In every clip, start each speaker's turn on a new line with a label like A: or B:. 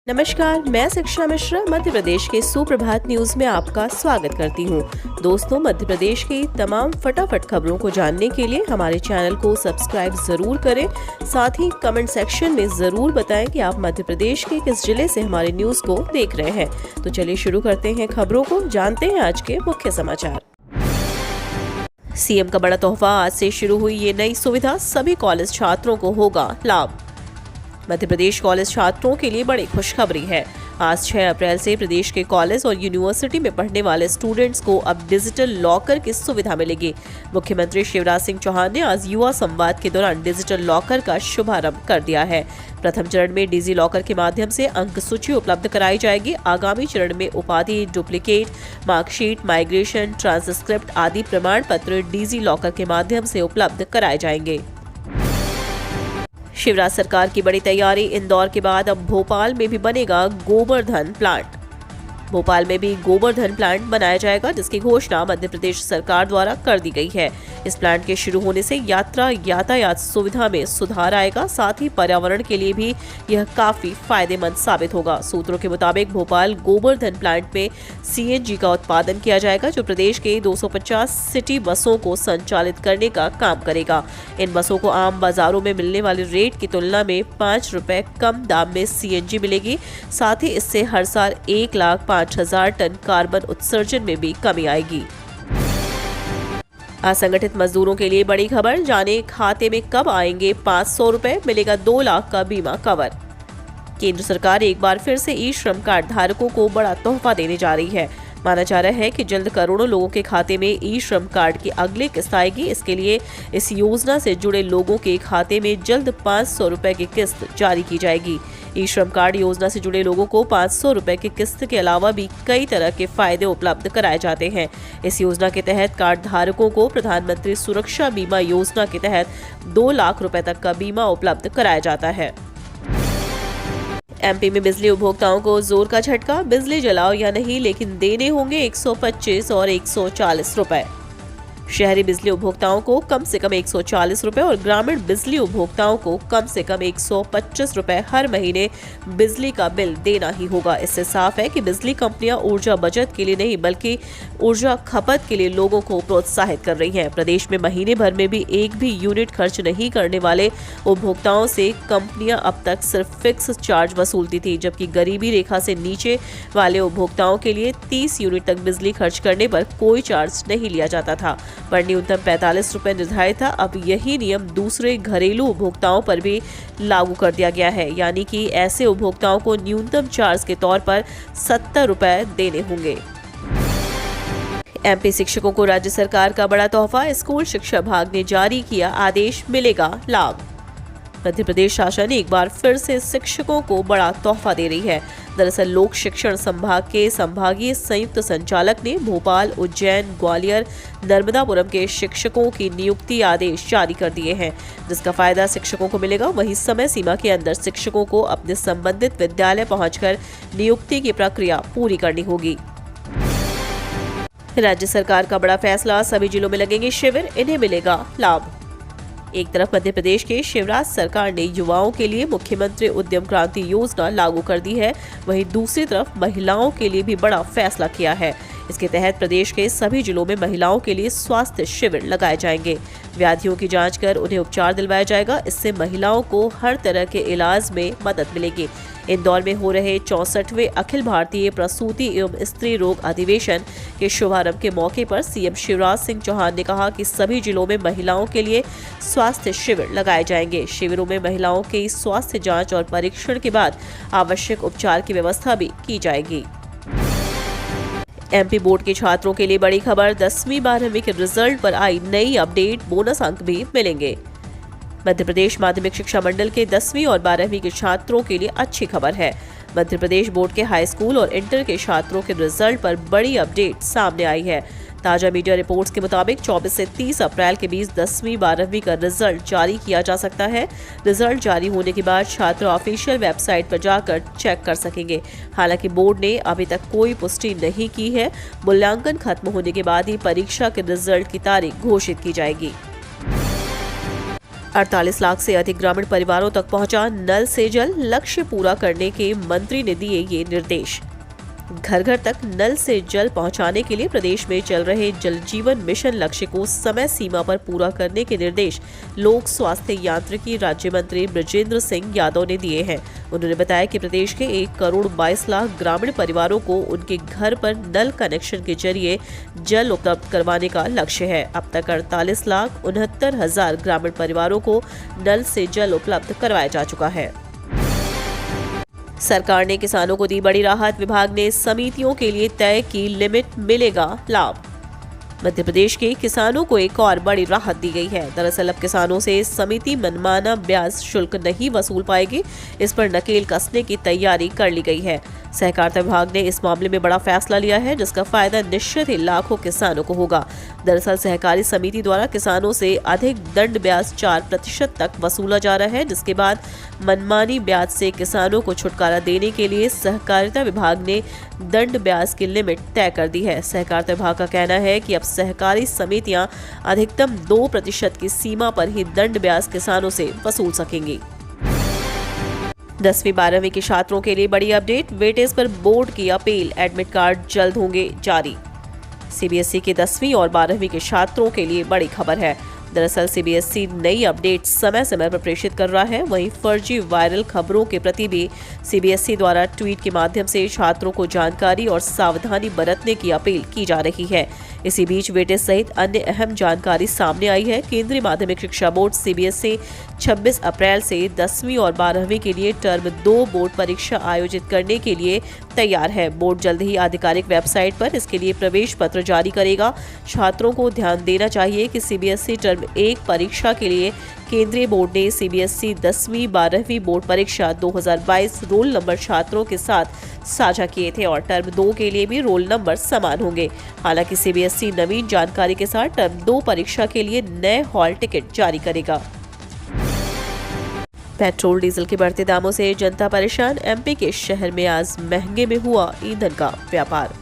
A: नमस्कार, मैं शिक्षा मिश्रा मध्य प्रदेश के सुप्रभात न्यूज में आपका स्वागत करती हूँ। दोस्तों, मध्य प्रदेश की तमाम फटाफट खबरों को जानने के लिए हमारे चैनल को सब्सक्राइब जरूर करें। साथ ही कमेंट सेक्शन में जरूर बताएं कि आप मध्य प्रदेश के किस जिले से हमारे न्यूज को देख रहे हैं। तो चलिए शुरू करते हैं खबरों को, जानते हैं आज के मुख्य समाचार। सीएम का बड़ा तोहफा, आज से शुरू हुई ये नई सुविधा सभी कॉलेज छात्रों को होगा लाभ। मध्य प्रदेश कॉलेज छात्रों के लिए बड़ी खुशखबरी है। आज 6 अप्रैल से प्रदेश के कॉलेज और यूनिवर्सिटी में पढ़ने वाले स्टूडेंट्स को अब डिजिटल लॉकर की सुविधा मिलेगी। मुख्यमंत्री शिवराज सिंह चौहान ने आज युवा संवाद के दौरान डिजिटल लॉकर का शुभारंभ कर दिया है। प्रथम चरण में डिजी लॉकर के माध्यम से अंक सूची उपलब्ध कराई जाएगी। आगामी चरण में उपाधि, डुप्लीकेट, मार्कशीट, माइग्रेशन, ट्रांसक्रिप्ट आदि प्रमाण पत्र डिजी लॉकर के माध्यम से उपलब्ध कराए जाएंगे। शिवराज सरकार की बड़ी तैयारी, इंदौर के बाद अब भोपाल में भी बनेगा गोबर्धन प्लांट। भोपाल में भी गोबर्धन प्लांट बनाया जाएगा, जिसकी घोषणा मध्य प्रदेश सरकार द्वारा कर दी गई है। इस प्लांट के शुरू होने से यातायात सुविधा में सुधार आएगा, साथ ही पर्यावरण के लिए भी यह काफी फायदेमंद साबित होगा। सूत्रों के मुताबिक भोपाल गोबर्धन प्लांट में सीएनजी का उत्पादन किया जाएगा, जो प्रदेश के 250 सिटी बसों को संचालित करने का काम करेगा। इन बसों को आम बाजारों में मिलने वाले रेट की तुलना में 5 रुपए कम दाम में सीएनजी मिलेगी। साथ ही इससे हर साल 1,05,000 टन कार्बन उत्सर्जन में भी कमी आएगी। असंगठित मजदूरों के लिए बड़ी खबर, जाने खाते में कब आएंगे 500 रुपए, मिलेगा 2 लाख का बीमा कवर। केंद्र सरकार एक बार फिर से ई श्रम कार्ड धारकों को बड़ा तोहफा देने जा रही है। माना जा रहा है कि जल्द करोड़ों लोगों के खाते में ई श्रम कार्ड की अगली किस्त आएगी। इसके लिए इस योजना से जुड़े लोगों के खाते में जल्द 500 रुपए की किस्त जारी की जाएगी। ई श्रम कार्ड योजना से जुड़े लोगों को 500 रुपए की किस्त के अलावा भी कई तरह के फायदे उपलब्ध कराए जाते हैं। इस योजना के तहत कार्ड धारकों को प्रधानमंत्री सुरक्षा बीमा योजना के तहत 2 लाख रुपए तक का बीमा उपलब्ध कराया जाता है। एमपी में बिजली उपभोक्ताओं को जोर का झटका, बिजली जलाओ या नहीं, लेकिन देने होंगे 125 और 140 रुपए। शहरी बिजली उपभोक्ताओं को कम से कम 140 रुपए और ग्रामीण बिजली उपभोक्ताओं को कम से कम 125 रुपए हर महीने बिजली का बिल देना ही होगा। इससे साफ है कि बिजली कंपनियां ऊर्जा बचत के लिए नहीं बल्कि ऊर्जा खपत के लिए लोगों को प्रोत्साहित कर रही हैं। प्रदेश में महीने भर में भी एक भी यूनिट खर्च नहीं करने वाले उपभोक्ताओं से कंपनियां अब तक सिर्फ फिक्स चार्ज वसूलती थी, जबकि गरीबी रेखा से नीचे वाले उपभोक्ताओं के लिए 30 यूनिट तक बिजली खर्च करने पर कोई चार्ज नहीं लिया जाता था, पर न्यूनतम 45 रुपए निर्धारित था। अब यही नियम दूसरे घरेलू उपभोक्ताओं पर भी लागू कर दिया गया है, यानी कि ऐसे उपभोक्ताओं को न्यूनतम चार्ज के तौर पर 70 रुपए देने होंगे। एमपी शिक्षकों को राज्य सरकार का बड़ा तोहफा, स्कूल शिक्षा विभाग ने जारी किया आदेश, मिलेगा लाभ। मध्य प्रदेश शासन एक बार फिर से शिक्षकों को बड़ा तोहफा दे रही है। दरअसल लोक शिक्षण संभाग के संभागीय संयुक्त संचालक ने भोपाल, उज्जैन, ग्वालियर, नर्मदापुरम के शिक्षकों की नियुक्ति आदेश जारी कर दिए हैं, जिसका फायदा शिक्षकों को मिलेगा। वहीं समय सीमा के अंदर शिक्षकों को अपने संबंधित विद्यालय पहुंचकर नियुक्ति की प्रक्रिया पूरी करनी होगी। राज्य सरकार का बड़ा फैसला, सभी जिलों में लगेंगे शिविर, इन्हें मिलेगा लाभ। एक तरफ मध्य प्रदेश के शिवराज सरकार ने युवाओं के लिए मुख्यमंत्री उद्यम क्रांति योजना लागू कर दी है, वहीं दूसरी तरफ महिलाओं के लिए भी बड़ा फैसला किया है। इसके तहत प्रदेश के सभी जिलों में महिलाओं के लिए स्वास्थ्य शिविर लगाए जाएंगे। व्याधियों की जांच कर उन्हें उपचार दिलवाया जाएगा। इससे महिलाओं को हर तरह के इलाज में मदद मिलेगी। इंदौर में हो रहे 64वें अखिल भारतीय प्रसूति एवं स्त्री रोग अधिवेशन के शुभारंभ के मौके पर सीएम शिवराज सिंह चौहान ने कहा कि सभी जिलों में महिलाओं के लिए स्वास्थ्य शिविर लगाए जाएंगे। शिविरों में महिलाओं की स्वास्थ्य जांच और परीक्षण के बाद आवश्यक उपचार की व्यवस्था भी की जाएगी। एमपी बोर्ड के छात्रों के लिए बड़ी खबर, 10वीं 12वीं के रिजल्ट पर आई नई अपडेट, बोनस अंक भी मिलेंगे। मध्य प्रदेश माध्यमिक शिक्षा मंडल के 10वीं और 12वीं के छात्रों के लिए अच्छी खबर है। मध्य प्रदेश बोर्ड के हाई स्कूल और इंटर के छात्रों के रिजल्ट पर बड़ी अपडेट सामने आई है। ताजा मीडिया रिपोर्ट्स के मुताबिक 24 से 30 अप्रैल के बीच 10वीं 12वीं का रिजल्ट जारी किया जा सकता है। रिजल्ट जारी होने के बाद छात्र ऑफिशियल वेबसाइट पर जाकर चेक कर सकेंगे। हालांकि बोर्ड ने अभी तक कोई पुष्टि नहीं की है। मूल्यांकन खत्म होने के बाद ही परीक्षा के रिजल्ट की तारीख घोषित की जाएगी। 48 लाख से अधिक ग्रामीण परिवारों तक पहुंचा नल से जल, लक्ष्य पूरा करने के मंत्री ने दिए ये निर्देश। घर घर तक नल से जल पहुंचाने के लिए प्रदेश में चल रहे जल जीवन मिशन लक्ष्य को समय सीमा पर पूरा करने के निर्देश लोक स्वास्थ्य यांत्रिकी राज्य मंत्री बृजेंद्र सिंह यादव ने दिए हैं। उन्होंने बताया कि प्रदेश के 1 करोड़ 22 लाख ग्रामीण परिवारों को उनके घर पर नल कनेक्शन के जरिए जल उपलब्ध करवाने का लक्ष्य है। अब तक 48,69,000 ग्रामीण परिवारों को नल से जल उपलब्ध करवाया जा चुका है। सरकार ने किसानों को दी बड़ी राहत, विभाग ने समितियों के लिए तय की लिमिट, मिलेगा लाभ। मध्य प्रदेश के किसानों को एक और बड़ी राहत दी गई है। दरअसल अब किसानों से समिति मनमाना ब्याज शुल्क नहीं वसूल पाएगी। इस पर नकेल कसने की तैयारी कर ली गई है। सहकारिता विभाग ने इस मामले में बड़ा फैसला लिया है, जिसका फायदा निश्चित ही लाखों किसानों को होगा। दरअसल सहकारी समिति द्वारा किसानों से अधिक दंड ब्याज 4% तक वसूला जा रहा है, जिसके बाद मनमानी ब्याज से किसानों को छुटकारा देने के लिए सहकारिता विभाग ने दंड ब्याज की लिमिट तय कर दी है। सहकारिता विभाग का कहना है कि अब सहकारी समितियां अधिकतम 2% की सीमा पर ही दंड ब्याज किसानों से वसूल सकेंगी। 10वीं 12वीं के छात्रों के लिए बड़ी अपडेट, वेटेज पर बोर्ड की अपील, एडमिट कार्ड जल्द होंगे जारी। सीबीएसई के 10वीं और 12वीं के छात्रों के लिए बड़ी खबर है। दरअसल सीबीएसई नई अपडेट समय समय पर प्रेषित कर रहा है। वहीं फर्जी वायरल खबरों के प्रति भी सीबीएसई द्वारा ट्वीट के माध्यम से छात्रों को जानकारी और सावधानी बरतने की अपील की जा रही है। इसी बीच वेटेज सहित अन्य अहम जानकारी सामने आई है। केंद्रीय माध्यमिक शिक्षा बोर्ड सीबीएसई 26 अप्रैल से 10वीं और 12वीं के लिए टर्म 2 बोर्ड परीक्षा आयोजित करने के लिए तैयार है। बोर्ड जल्द ही आधिकारिक वेबसाइट पर इसके लिए प्रवेश पत्र जारी करेगा। छात्रों को ध्यान देना चाहिए कि सीबीएसई टर्म 1 परीक्षा के लिए केंद्रीय बोर्ड ने सीबीएसई 10वीं 12वीं बोर्ड परीक्षा 2022 रोल नंबर छात्रों के साथ साझा किए थे और टर्म 2 के लिए भी रोल नंबर समान होंगे। हालांकि सीबीएसई नवीन जानकारी के साथ टर्म 2 परीक्षा के लिए नए हॉल टिकट जारी करेगा। पेट्रोल डीजल के बढ़ते दामों से जनता परेशान, एमपी के शहर में आज महंगे में हुआ ईंधन का व्यापार।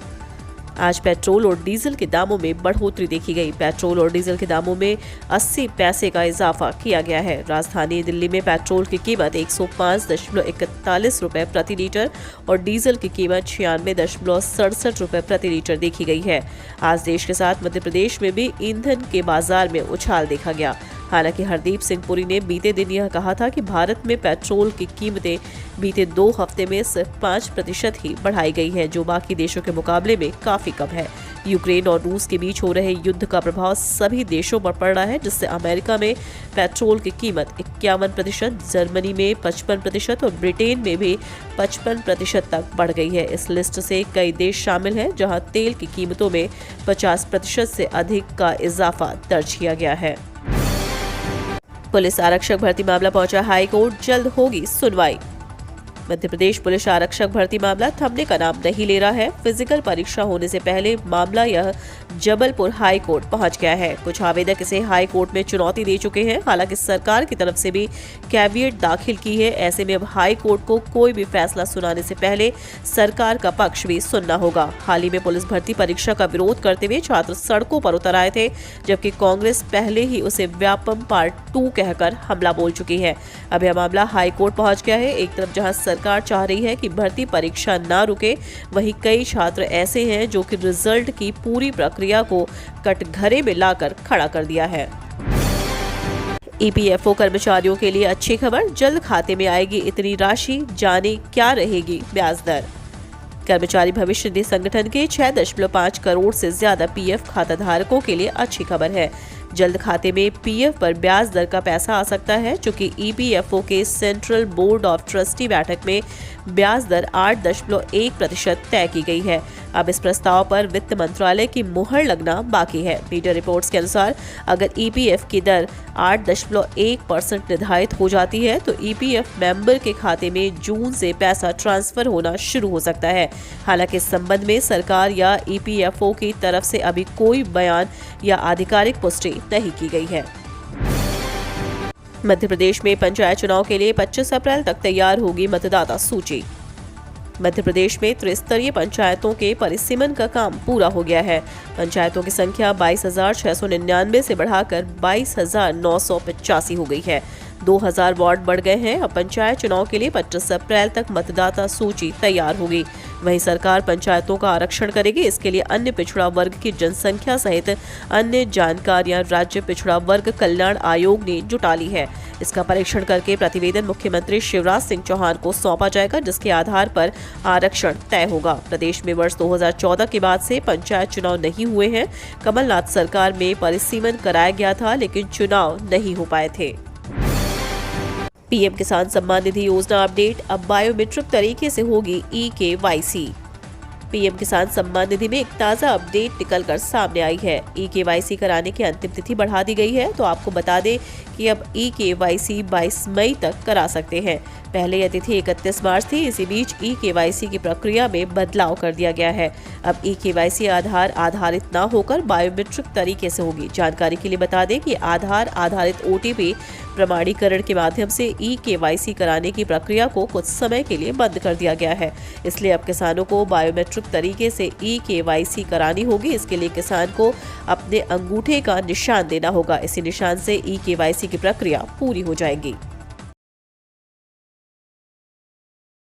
A: आज पेट्रोल और डीजल के दामों में बढ़ोतरी देखी गई। पेट्रोल और डीजल के दामों में 80 पैसे का इजाफा किया गया है। राजधानी दिल्ली में पेट्रोल की कीमत 105.41 रुपए प्रति लीटर और डीजल की कीमत 96.67 रुपए प्रति लीटर देखी गई है। आज देश के साथ मध्य प्रदेश में भी ईंधन के बाजार में उछाल देखा गया। हालांकि हरदीप सिंह पुरी ने बीते दिन यह कहा था कि भारत में पेट्रोल की कीमतें बीते 2 हफ्ते में सिर्फ 5% ही बढ़ाई गई है, जो बाकी देशों के मुकाबले में काफी कम है। यूक्रेन और रूस के बीच हो रहे युद्ध का प्रभाव सभी देशों पर पड़ रहा है, जिससे अमेरिका में पेट्रोल की कीमत 51%, जर्मनी में 55% और ब्रिटेन में भी 55% तक बढ़ गई है। इस लिस्ट से कई देश शामिल हैं, जहां तेल की कीमतों में 50% से अधिक का इजाफा दर्ज किया गया है। पुलिस आरक्षक भर्ती मामला पहुंचा हाई कोर्ट, जल्द होगी सुनवाई। मध्य प्रदेश पुलिस आरक्षक भर्ती मामला थमने का नाम नहीं ले रहा है। फिजिकल परीक्षा होने से पहले मामला यह जबलपुर हाई कोर्ट पहुंच गया है। कुछ आवेदक इसे हाई कोर्ट में चुनौती दे चुके हैं। हालांकि सरकार की तरफ से भी कैविएट दाखिल की है। ऐसे में अब हाई कोर्ट को कोई भी फैसला सुनाने से पहले सरकार का पक्ष भी सुनना होगा। हाल ही में पुलिस भर्ती परीक्षा का विरोध करते हुए छात्र सड़कों पर उतर आए थे, जबकि कांग्रेस पहले ही उसे व्यापम पार्ट 2 कहकर हमला बोल चुकी है। अब यह मामला हाई कोर्ट पहुंच गया है। एक तरफ जहां सरकार चाह रही है कि भर्ती परीक्षा ना रुके, वहीं कई छात्र ऐसे हैं जो कि रिजल्ट की पूरी प्रक्रिया को कटघरे में लाकर खड़ा कर दिया है। ईपीएफओ कर्मचारियों के लिए अच्छी खबर, जल्द खाते में आएगी इतनी राशि, जाने क्या रहेगी ब्याज दर। कर्मचारी भविष्य निधि संगठन के 6.5 करोड़ से ज्यादा पीएफ खाता धारकों के लिए अच्छी खबर है। जल्द खाते में पीएफ पर ब्याज दर का पैसा आ सकता है, चूंकि ईपीएफओ के सेंट्रल बोर्ड ऑफ ट्रस्टी बैठक में ब्याज दर 8.1% तय की गई है। अब इस प्रस्ताव पर वित्त मंत्रालय की मुहर लगना बाकी है। मीडिया रिपोर्ट्स के अनुसार अगर ईपीएफ की दर 8.1% निर्धारित हो जाती है तो ईपीएफ मेंबर के खाते में जून से पैसा ट्रांसफर होना शुरू हो सकता है। हालांकि इस संबंध में सरकार या ईपीएफओ की तरफ से अभी कोई बयान या आधिकारिक पुष्टि नहीं की गई है। मध्य प्रदेश में पंचायत चुनाव के लिए 25 अप्रैल तक तैयार होगी मतदाता सूची। मध्य प्रदेश में त्रिस्तरीय पंचायतों के परिसीमन का काम पूरा हो गया है। पंचायतों की संख्या 22,699 से बढ़ाकर 22,985 हो गई है। 2000 वार्ड बढ़ गए हैं। अब पंचायत चुनाव के लिए 25 अप्रैल तक मतदाता सूची तैयार होगी। वहीं सरकार पंचायतों का आरक्षण करेगी। इसके लिए अन्य पिछड़ा वर्ग की जनसंख्या सहित अन्य जानकारियां राज्य पिछड़ा वर्ग कल्याण आयोग ने जुटा ली है। इसका परीक्षण करके प्रतिवेदन मुख्यमंत्री शिवराज सिंह चौहान को सौंपा जाएगा, जिसके आधार पर आरक्षण तय होगा। प्रदेश में वर्ष 2014 के बाद से पंचायत चुनाव नहीं हुए हैं। कमलनाथ सरकार में परिसीमन कराया गया था, लेकिन चुनाव नहीं हो पाए थे। पीएम किसान सम्मान निधि योजना अपडेट। अब बायोमेट्रिक तरीके से होगी ई-केवाईसी। पीएम किसान सम्मान निधि में एक ताज़ा अपडेट निकलकर सामने आई है। ई-केवाईसी कराने की अंतिम तिथि बढ़ा दी गई है। तो आपको बता दें कि अब ई-केवाईसी 22 मई तक करा सकते हैं। पहले यह तिथि 31 मार्च थी। इसी बीच ई-केवाईसी की प्रक्रिया में बदलाव कर दिया गया है। अब ई-केवाईसी आधार आधारित न होकर बायोमेट्रिक तरीके से होगी। जानकारी के लिए बता दें कि आधार आधारित ओटीपी प्रमाणीकरण के माध्यम से ई-केवाईसी कराने की प्रक्रिया को कुछ समय के लिए बंद कर दिया गया है। इसलिए अब किसानों को बायोमेट्रिक तरीके से ई-केवाईसी करानी होगी। इसके लिए किसान को अपने अंगूठे का निशान देना होगा। इसी निशान से ई-केवाईसी की प्रक्रिया पूरी हो जाएगी।